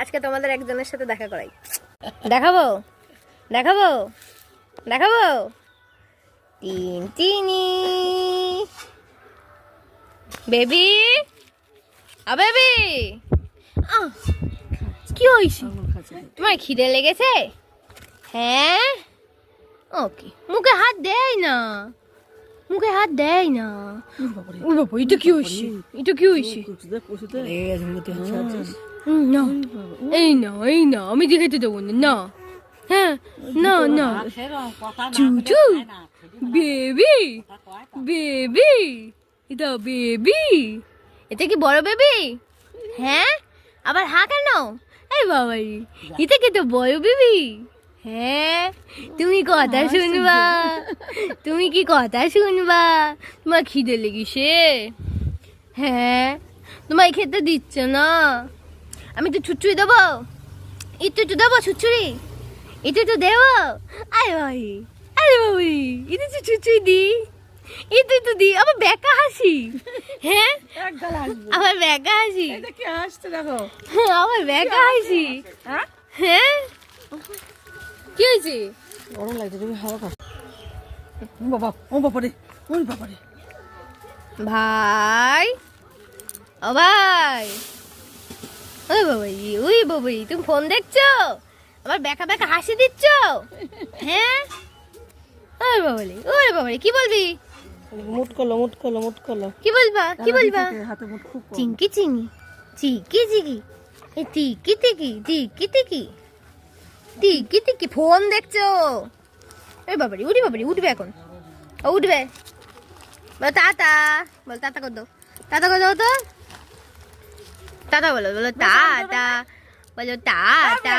আজকে তোমাদের একজনের সাথে দেখা করাই। দেখাবো দেখাবো দেখাবো টিনটিনি বেবি বেবি কি হয়েছে? তোমার খিদে লেগেছে? হ্যাঁ ওকে, মুখে হাত দেয় না, মুখে হাত দেয় না। ও বাবা, এটা কি হয়েছে? এটা কি হয়েছে? না এই না এই না, আমি দেখাতে দেবো না। না হ্যাঁ না না, চুচু বেবি বেবি, এটা বেবি, এটা কি বড় বেবি? হ্যাঁ আবার হা কেন? এই বাবাই, এটা কি তো বড় বেবি? হ্যাঁ তুমি কথা শুনবা, তুমি কি কথা শুনবা? তোমার খিদে লেগেছে? হ্যাঁ তোমায় খেতে দিচ্ছ না? আমি তো ছুচুরি দেবো, একটু দেবো ছুচুরি, একটু দেবো। আরে ভাই, আরে বাবুরি, এটা তো ছুচুরি দি, একটু দি। আবার বেকা হাসি। হ্যাঁ আমার বেকা হাসি, আমার বেকা হাসি। হ্যাঁ কি হয়েছে? গরম লাগছে, তুমি হাওয়া খাও। ও বাবা, ও বাবা রে, ওই বাবা রে। ভাই ও ভাই, ওই বাবাই, ওই বাবাই, তুমি ফোন দেখছো? আবার বেকা বেকা হাসি দিচ্ছ? হ্যাঁ ওই বাবারে, ওই বাবারে, কি বলবি? মুট করলো, মুট করলো, মুট করলো। কি বলবা, কি বলবা? হাতে মুট খুব কম। চিঙ্কি চিঙ্কি, চিকি চিকি, এ টিকি টিকি, টিকি টিকি, টিকি টিকি, ফোন দেখছো? এই বাবারে, উঠি বাবারে, উঠবে এখন, ও উঠবে। বলো টাটা, বল টাটা কর দাও, টাটা কর দাও তো, টাটা বলো, বলো টাটা, বলো টাটা।